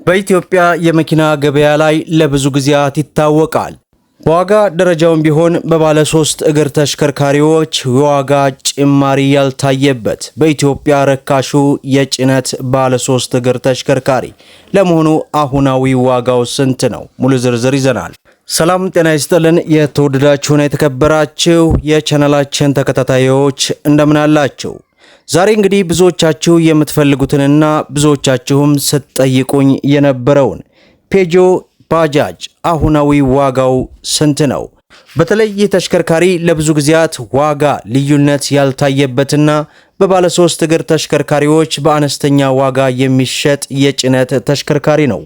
በኢትዮጵያ የመኪና ገበያ ላይ ለብዙ ጊዜያት ይታወቃል። በዋጋ ደረጃውም ቢሆን በባለ 3 እግር ተሽከርካሪዎች የዋጋ ጭማሪ ያልታየበት በኢትዮጵያ ረካሹ የጭነት ባለ 3 እግር ተሽከርካሪ ለመሆኑ አሁናዊ ዋጋው ስንት ነው? ሙሉ ዝርዝር ይዘናል። ሰላም ጤና ይስጥልን። የተወደዳችሁና የተከበራችሁ የቻናላችን ተከታታዮች እንደምን አላችሁ? ዛሬ እንግዲህ ብዙዎቻችሁ የምትፈልጉትንና ብዙዎቻችሁም ስትጠይቁኝ የነበረውን ፔጆ ባጃጅ አሁናዊ ዋጋው ስንት ነው? በተለይ ይህ ተሽከርካሪ ለብዙ ጊዜያት ዋጋ ልዩነት ያልታየበትና በባለ 3 እግር ተሽከርካሪዎች በአነስተኛ ዋጋ የሚሸጥ የጭነት ተሽከርካሪ ነው።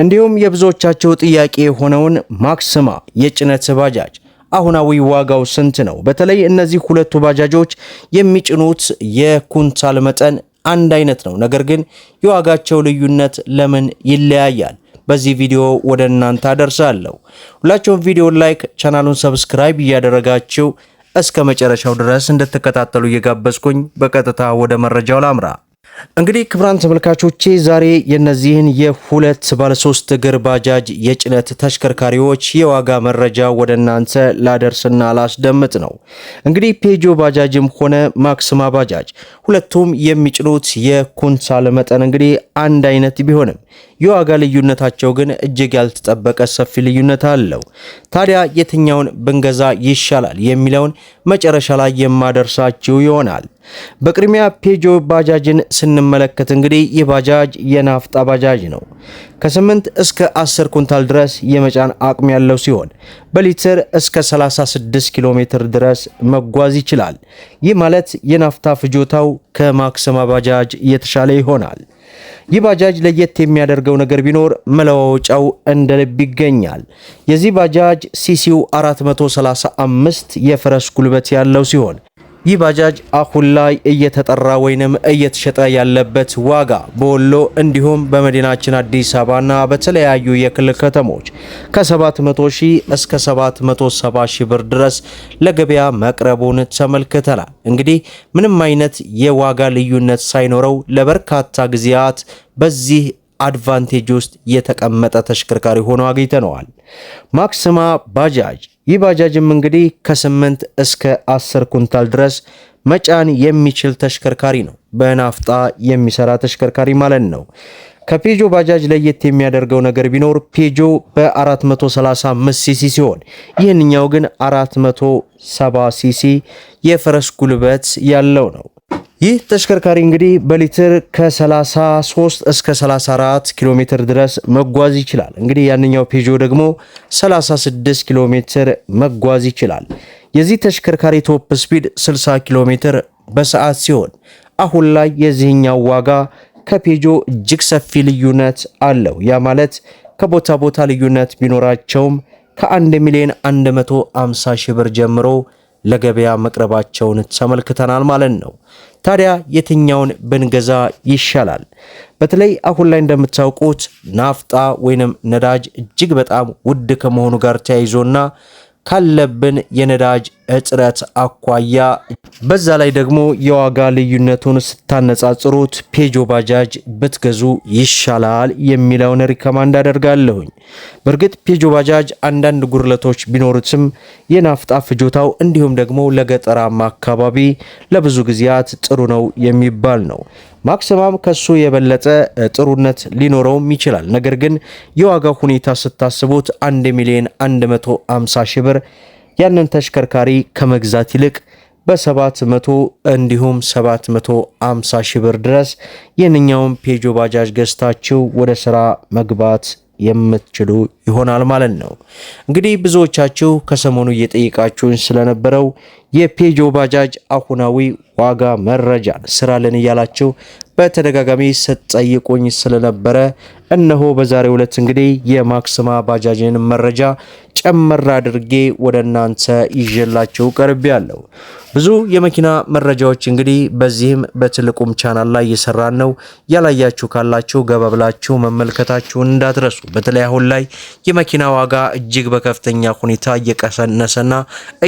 እንዲሁም የብዙዎቻችሁ ጥያቄ የሆነውን ማክሲማ የጭነት ባጃጅ አሁናዊ ዋጋው ስንት ነው? በተለይ እነዚህ ሁለቱ ባጃጆች የሚጭኑት የኩንታል መጠን አንድ አይነት ነው። ነገር ግን የዋጋቸው ልዩነት ለምን ይለያያል? በዚህ ቪዲዮ ወደ እናንተ አደርሳለሁ። ሁላችሁም ቪዲዮን ላይክ፣ ቻናሉን ሰብስክራይብ እያደረጋችሁ እስከ መጨረሻው ድረስ እንድትከታተሉ እየጋበዝኩኝ በቀጥታ ወደ መረጃው ላምራ። እንግዲህ ክቡራን ተመልካቾቼ ዛሬ የነዚህን የሁለት ባለ 3 እግር ባጃጅ የጭነት ተሽከርካሪዎች የዋጋ መረጃ ወደ እናንተ ላደርስና ላስደምጥ ነው። እንግዲህ ፔጆ ባጃጅም ሆነ ማክሲማ ባጃጅ ሁለቱም የሚጭኑት የኩንታል መጠን እንግዲህ አንድ አይነት ቢሆንም የዋጋ ልዩነታቸው ግን እጅግ ያልተጠበቀ ሰፊ ልዩነት አለው። ታዲያ የትኛውን ብንገዛ ይሻላል የሚለውን መጨረሻ ላይ የማደርሳችሁ ይሆናል። በቅድሚያ ፔጆ ባጃጅን ስንመለከት እንግዲህ ይህ ባጃጅ የናፍጣ ባጃጅ ነው። ከ8 እስከ 10 ኩንታል ድረስ የመጫን አቅም ያለው ሲሆን በሊትር እስከ 36 ኪሎ ሜትር ድረስ መጓዝ ይችላል። ይህ ማለት የናፍጣ ፍጆታው ከማክሲማ ባጃጅ የተሻለ ይሆናል። ይህ ባጃጅ ለየት የሚያደርገው ነገር ቢኖር መለዋወጫው እንደ ልብ ይገኛል። የዚህ ባጃጅ ሲሲው 435 የፈረስ ጉልበት ያለው ሲሆን ይህ ባጃጅ አሁን ላይ እየተጠራ ወይንም እየተሸጠ ያለበት ዋጋ በወሎ እንዲሁም በመዲናችን አዲስ አበባና በተለያዩ የክልል ከተሞች ከ700 ሺህ እስከ 770 ሺህ ብር ድረስ ለገበያ መቅረቡን ተመልክተናል። እንግዲህ ምንም አይነት የዋጋ ልዩነት ሳይኖረው ለበርካታ ጊዜያት በዚህ አድቫንቴጅ ውስጥ የተቀመጠ ተሽከርካሪ ሆኖ አግኝተነዋል። ማክሲማ ባጃጅ ይህ ባጃጅም እንግዲህ ከ8 እስከ 10 ኩንታል ድረስ መጫን የሚችል ተሽከርካሪ ነው። በናፍጣ የሚሰራ ተሽከርካሪ ማለት ነው። ከፔጆ ባጃጅ ለየት የሚያደርገው ነገር ቢኖር ፔጆ በ435 ሲሲ ሲሆን ይህንኛው ግን 470 ሲሲ የፈረስ ጉልበት ያለው ነው። ይህ ተሽከርካሪ እንግዲህ በሊትር ከ33 እስከ 34 ኪሎ ሜትር ድረስ መጓዝ ይችላል። እንግዲህ ያንኛው ፔጆ ደግሞ 36 ኪሎ ሜትር መጓዝ ይችላል። የዚህ ተሽከርካሪ ቶፕ ስፒድ 60 ኪሎ ሜትር በሰዓት ሲሆን አሁን ላይ የዚህኛው ዋጋ ከፔጆ እጅግ ሰፊ ልዩነት አለው። ያ ማለት ከቦታ ቦታ ልዩነት ቢኖራቸውም ከ1 ሚሊዮን 150 ሺህ ብር ጀምሮ ለገበያ መቅረባቸውን ተመልክተናል ማለት ነው። ታዲያ የትኛውን ብንገዛ ይሻላል? በተለይ አሁን ላይ እንደምታውቁት ናፍጣ ወይንም ነዳጅ እጅግ በጣም ውድ ከመሆኑ ጋር ተያይዞና ካለብን የነዳጅ እጥረት አኳያ በዛ ላይ ደግሞ የዋጋ ልዩነቱን ስታነጻጽሩት ፔጆ ባጃጅ ብትገዙ ይሻላል የሚለውን ሪከማንድ አደርጋለሁኝ። በእርግጥ ፔጆ ባጃጅ አንዳንድ ጉድለቶች ቢኖሩትም የናፍጣ ፍጆታው እንዲሁም ደግሞ ለገጠራማ አካባቢ ለብዙ ጊዜያት ጥሩ ነው የሚባል ነው። ማክሲማም ከሱ የበለጠ ጥሩነት ሊኖረውም ይችላል። ነገር ግን የዋጋው ሁኔታ ስታስቡት 1 ሚሊዮን 150 ሺህ ብር ያንን ተሽከርካሪ ከመግዛት ይልቅ በ700 እንዲሁም 750 ሺህ ብር ድረስ የነኛውን ፔጆ ባጃጅ ገዝታችሁ ወደ ስራ መግባት የምትችሉ ይሆናል ማለት ነው። እንግዲህ ብዙዎቻችሁ ከሰሞኑ እየጠየቃችሁን ስለነበረው የፔጆ ባጃጅ አሁናዊ ዋጋ መረጃን ስራልን እያላችሁ በተደጋጋሚ ስትጠይቁኝ ስለነበረ እነሆ በዛሬው ዕለት እንግዲህ የማክሲማ ባጃጅን መረጃ ጨመር አድርጌ ወደ እናንተ ይዤላችሁ ቀርቤያለሁ። ብዙ የመኪና መረጃዎች እንግዲህ በዚህም በትልቁም ቻናል ላይ እየሰራን ነው። ያላያችሁ ካላችሁ ገባ ብላችሁ መመልከታችሁን እንዳትረሱ። በተለይ አሁን ላይ የመኪና ዋጋ እጅግ በከፍተኛ ሁኔታ እየቀነሰና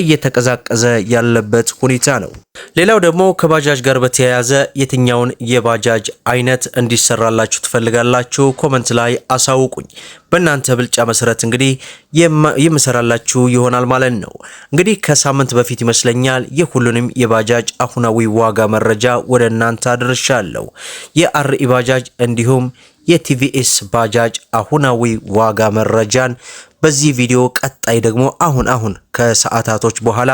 እየተቀዛቀዘ ያለበት ሁኔታ ነው። ሌላው ደግሞ ከባጃጅ ጋር በተያያዘ የትኛውን የባጃጅ አይነት እንዲሰራላችሁ ትፈልጋላችሁ? ኮመንት ላይ አሳውቁኝ። በእናንተ ብልጫ መሰረት እንግዲህ የምሰራላችሁ ይሆናል ማለት ነው። እንግዲህ ከሳምንት በፊት ይመስለኛል የሁሉንም የባጃጅ አሁናዊ ዋጋ መረጃ ወደ እናንተ አድርሻለሁ። የአርኢ ባጃጅ እንዲሁም የቲቪኤስ ባጃጅ አሁናዊ ዋጋ መረጃን በዚህ ቪዲዮ ቀጣይ ደግሞ አሁን ከሰዓታቶች በኋላ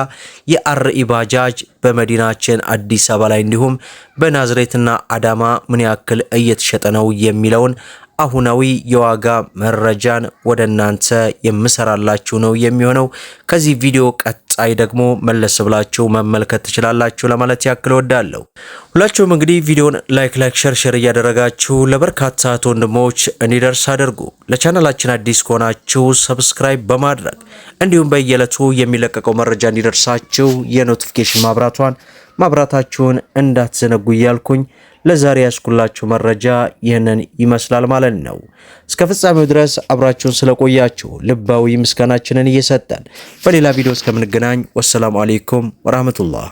የአርኢ ባጃጅ በመዲናችን አዲስ አበባ ላይ እንዲሁም በናዝሬትና አዳማ ምን ያክል እየተሸጠ ነው የሚለውን አሁናዊ የዋጋ መረጃን ወደ እናንተ የምሰራላችሁ ነው የሚሆነው። ከዚህ ቪዲዮ ቀጣይ ደግሞ መለስ ብላችሁ መመልከት ትችላላችሁ ለማለት ያክል ወዳለሁ። ሁላችሁም እንግዲህ ቪዲዮን ላይክ ሸር እያደረጋችሁ ለበርካታ ወንድሞች እንዲደርስ አድርጉ። ለቻናላችን አዲስ ከሆናችሁ ሰብስክራይብ በማድረግ እንዲሁም በየዕለቱ የሚለቀቀው መረጃ እንዲደርሳችሁ የኖቲፊኬሽን ማብራታችሁን እንዳትዘነጉ እያልኩኝ ለዛሬ ያስኩላችሁ መረጃ ይህንን ይመስላል ማለት ነው። እስከ ፍጻሜው ድረስ አብራችሁን ስለቆያችሁ ልባዊ ምስጋናችንን እየሰጠን በሌላ ቪዲዮ እስከምንገናኝ ወሰላሙ አለይኩም ወራህመቱላህ።